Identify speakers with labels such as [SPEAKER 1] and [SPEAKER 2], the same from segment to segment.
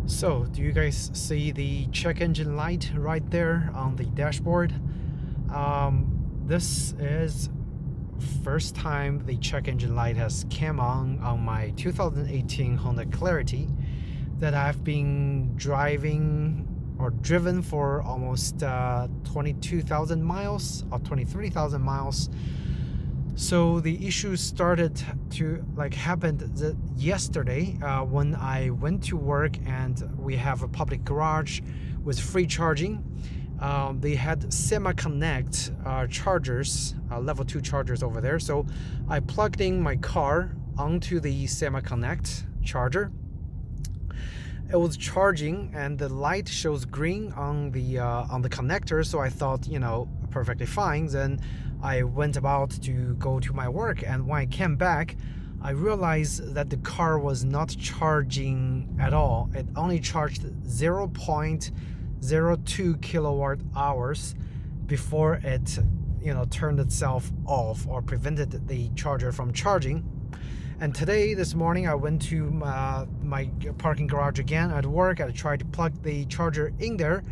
[SPEAKER 1] So, do you guys see the check engine light right there on the dashboard? This is first time the check engine light has come on my 2018 Honda Clarity that I've been driving or driven for almost 22,000 miles or 23,000 miles. So the issue started to happened yesterday when I went to work, and we have a public garage with free charging. They had semi-connect chargers, level 2 chargers over there. So I plugged in my car onto the semi-connect charger. It was charging and the light shows green on the connector, so I thought, perfectly fine. Then I went about to go to my work, and when I came back, I realized that the car was not charging at all. It only charged 0.02 kilowatt hours before it turned itself off or prevented the charger from charging. And today, this morning, I went to my parking garage again at work. I tried to plug the charger in there,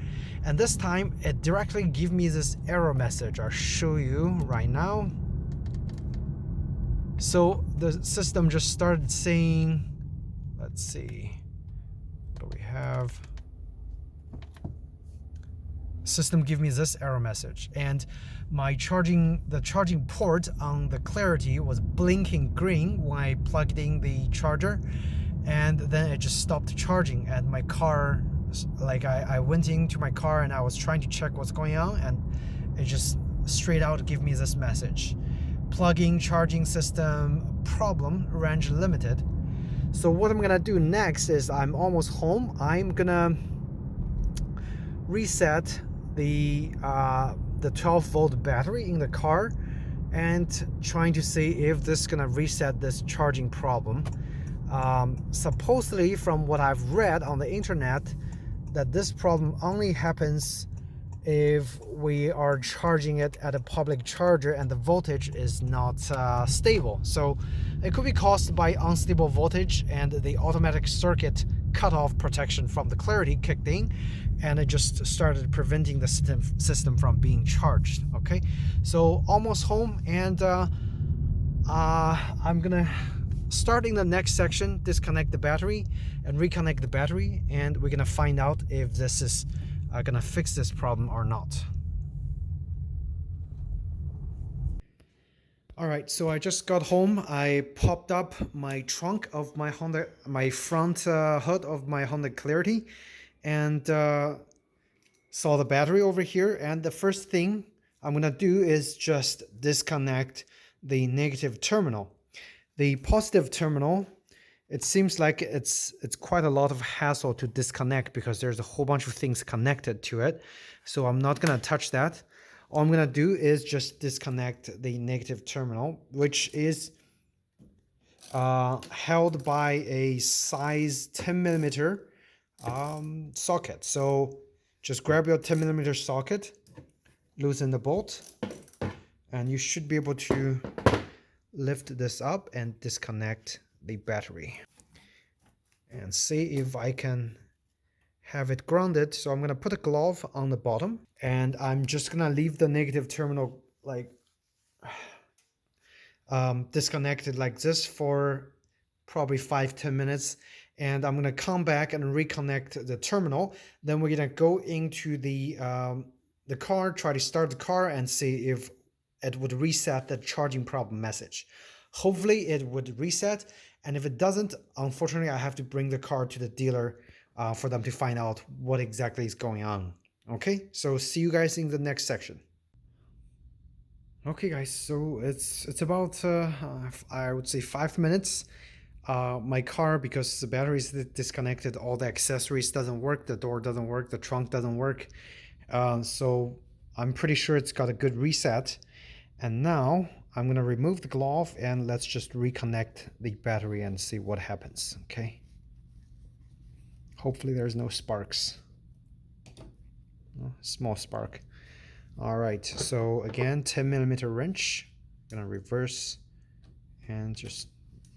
[SPEAKER 1] and this time it directly gave me this error message. I'll show you right now. So the system just started saying, let's see, what do we have? System give me this error message, and the charging port on the Clarity was blinking green when I plugged in the charger, and then it just stopped charging. And my car, I went into my car and I was trying to check what's going on, and it just straight out give me this message: plug-in charging system problem, range limited. So what I'm gonna do next is, I'm almost home, I'm gonna reset the 12-volt battery in the car and trying to see if this is gonna reset this charging problem. Supposedly, from what I've read on the internet, that this problem only happens if we are charging it at a public charger and the voltage is not stable. So it could be caused by unstable voltage, and the automatic circuit cutoff protection from the Clarity kicked in, and it just started preventing the system from being charged. Okay, so almost home, and I'm gonna start in the next section, disconnect the battery and reconnect the battery, and we're gonna find out if this is gonna fix this problem or not. All right, so I just got home. I popped up my trunk of my front hood of my Honda Clarity, and saw the battery over here. And the first thing I'm gonna do is just disconnect the negative terminal. The positive terminal, it seems like it's quite a lot of hassle to disconnect because there's a whole bunch of things connected to it. So I'm not gonna touch that. All I'm gonna do is just disconnect the negative terminal, which is held by a size 10mm socket. So just grab your 10mm socket, loosen the bolt, and you should be able to lift this up and disconnect the battery. And see if I can have it grounded. So I'm gonna put a glove on the bottom, and I'm just gonna leave the negative terminal disconnected like this for probably 5-10 minutes, and I'm gonna come back and reconnect the terminal. Then we're gonna go into the car, try to start the car, and see if it would reset the charging problem message. Hopefully it would reset, and if it doesn't, unfortunately I have to bring the car to the dealer for them to find out what exactly is going on. Okay, so see you guys in the next section. Okay guys, so it's about I would say 5 minutes. My car, because the battery is disconnected, all the accessories doesn't work, the door doesn't work, the trunk doesn't work. So I'm pretty sure it's got a good reset. And now I'm gonna remove the glove and let's just reconnect the battery and see what happens. Okay, hopefully there's no sparks. Small spark. All right, so again, 10mm wrench, gonna reverse and just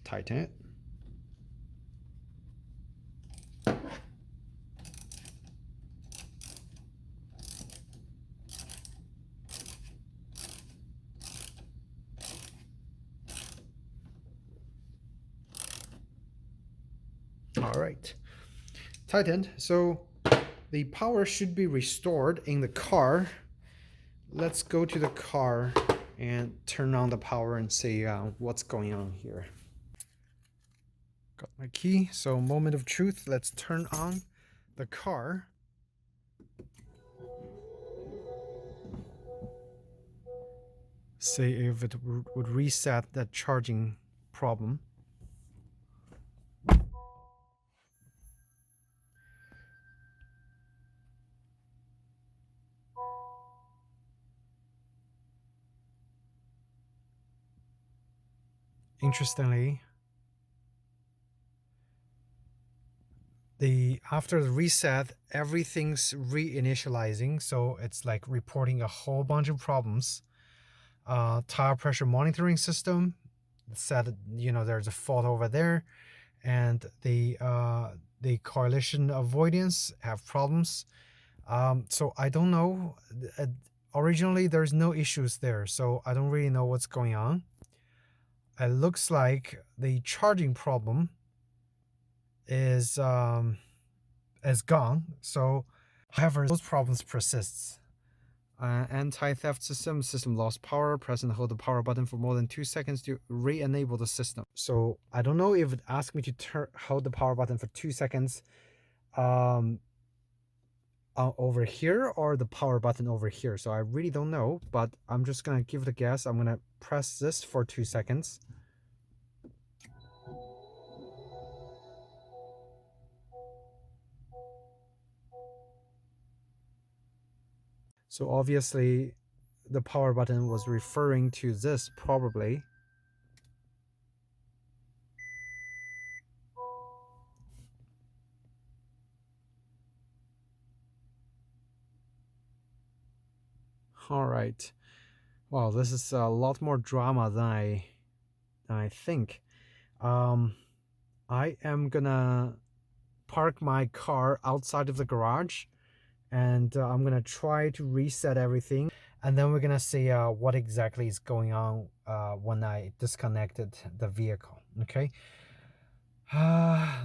[SPEAKER 1] tighten it. All right, tightened. So the power should be restored in the car. Let's go to the car and turn on the power and see what's going on here. Got my key. So moment of truth. Let's turn on the car. See if it would reset that charging problem. Interestingly, after the reset, everything's reinitializing, so it's like reporting a whole bunch of problems. Tire pressure monitoring system said, there's a fault over there, and the correlation avoidance have problems. So I don't know. Originally, there's no issues there, so I don't really know what's going on. It looks like the charging problem is gone. So, however, those problems persists. Anti-theft system lost power. Press and hold the power button for more than 2 seconds to re-enable the system. So I don't know if it asked me to hold the power button for 2 seconds over here or the power button over here. So I really don't know, but I'm just gonna give it a guess. I'm gonna press this for 2 seconds. So obviously the power button was referring to this probably. All right. Wow, this is a lot more drama than I think. I am gonna park my car outside of the garage, and I'm gonna try to reset everything, and then we're gonna see what exactly is going on when I disconnected the vehicle. Okay.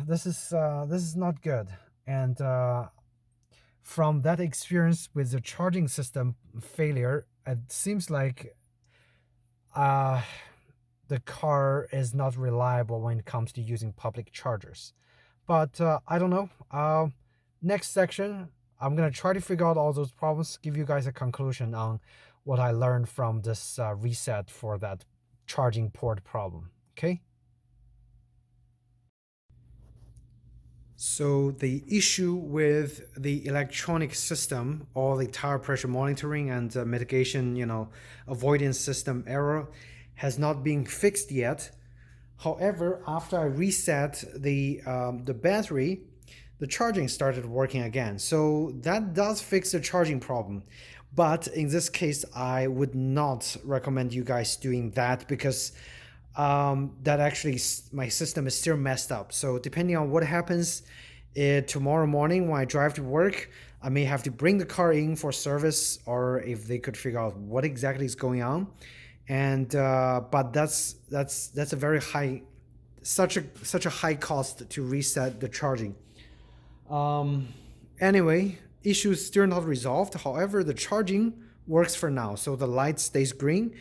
[SPEAKER 1] This is not good, and from that experience with the charging system failure, it seems like the car is not reliable when it comes to using public chargers. But I don't know. Next section, I'm gonna try to figure out all those problems, give you guys a conclusion on what I learned from this reset for that charging port problem. Okay. So the issue with the electronic system, or the tire pressure monitoring and mitigation, avoidance system error, has not been fixed yet. However, after I reset the battery, the charging started working again. So that does fix the charging problem. But in this case, I would not recommend you guys doing that, because that actually, my system is still messed up. So depending on what happens tomorrow morning when I drive to work, I may have to bring the car in for service, or if they could figure out what exactly is going on. And but that's a very high, such a high cost to reset the charging. Anyway, issues still not resolved. However, the charging works for now, so the light stays green.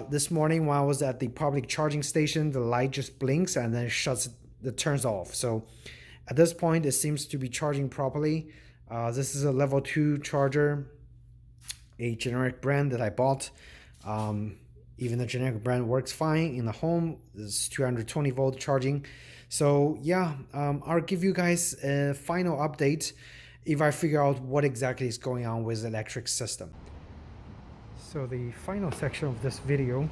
[SPEAKER 1] This morning when I was at the public charging station, the light just blinks and then it turns off. So at this point, it seems to be charging properly. This is a level 2 charger, a generic brand that I bought. Even the generic brand works fine in the home. It's 220 volt charging. So yeah, I'll give you guys a final update if I figure out what exactly is going on with the electric system. So the final section of this video,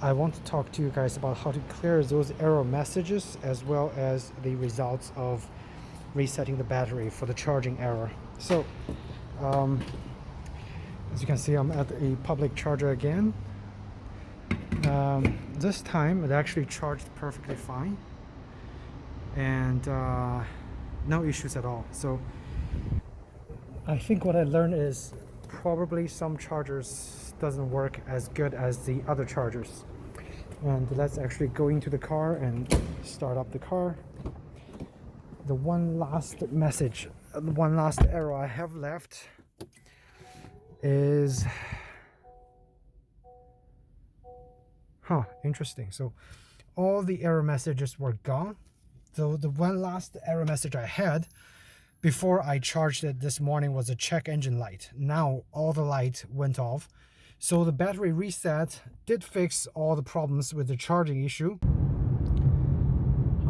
[SPEAKER 1] I want to talk to you guys about how to clear those error messages, as well as the results of resetting the battery for the charging error. So as you can see, I'm at a public charger again. This time it actually charged perfectly fine, and no issues at all. So I think what I learned is probably some chargers doesn't work as good as the other chargers. And let's actually go into the car and start up the car. The one last message, one last error I have left is interesting. So all the error messages were gone. So the one last error message I had before I charged it this morning was a check engine light. Now all the light went off. So the battery reset did fix all the problems with the charging issue.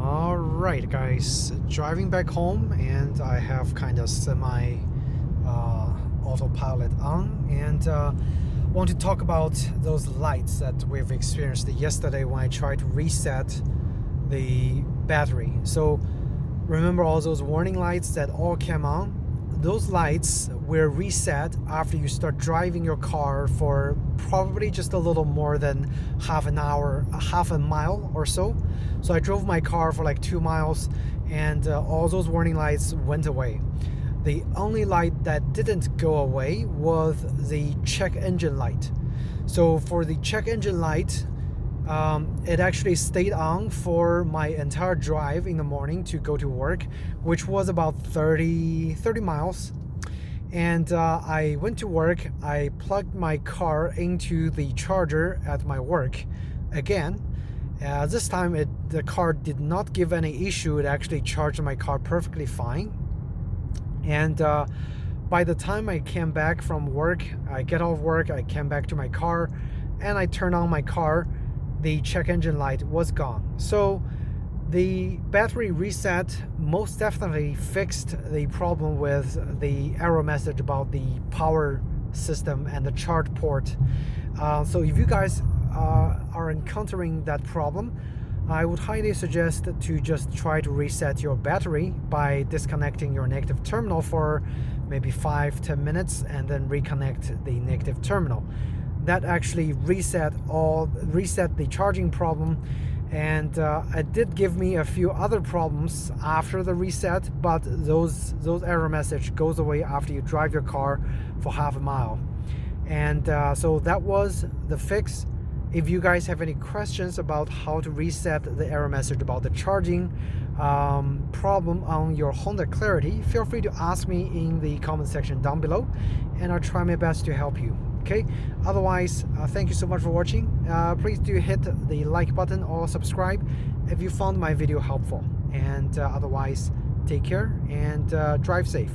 [SPEAKER 1] All right, guys, driving back home, and I have kind of semi autopilot on, and want to talk about those lights that we've experienced yesterday when I tried to reset the battery. So remember all those warning lights that all came on? Those lights were reset after you start driving your car for probably just a little more than half an hour, half a mile or so. So I drove my car for like 2 miles, and all those warning lights went away. The only light that didn't go away was the check engine light. So for the check engine light, it actually stayed on for my entire drive in the morning to go to work, which was about 30 miles. And I went to work, I plugged my car into the charger at my work again. This time the car did not give any issue. It actually charged my car perfectly fine. And by the time I came back from work, I get off work, I came back to my car, and I turned on my car, the check engine light was gone. So the battery reset most definitely fixed the problem with the error message about the power system and the charge port. So if you guys are encountering that problem, I would highly suggest to just try to reset your battery by disconnecting your negative terminal for maybe 5-10 minutes and then reconnect the negative terminal. That actually reset the charging problem, and it did give me a few other problems after the reset, but those error message goes away after you drive your car for half a mile. And so that was the fix. If you guys have any questions about how to reset the error message about the charging problem on your Honda Clarity, feel free to ask me in the comment section down below, and I'll try my best to help you. Okay, otherwise, thank you so much for watching. Please do hit the like button or subscribe if you found my video helpful. And otherwise, take care and drive safe.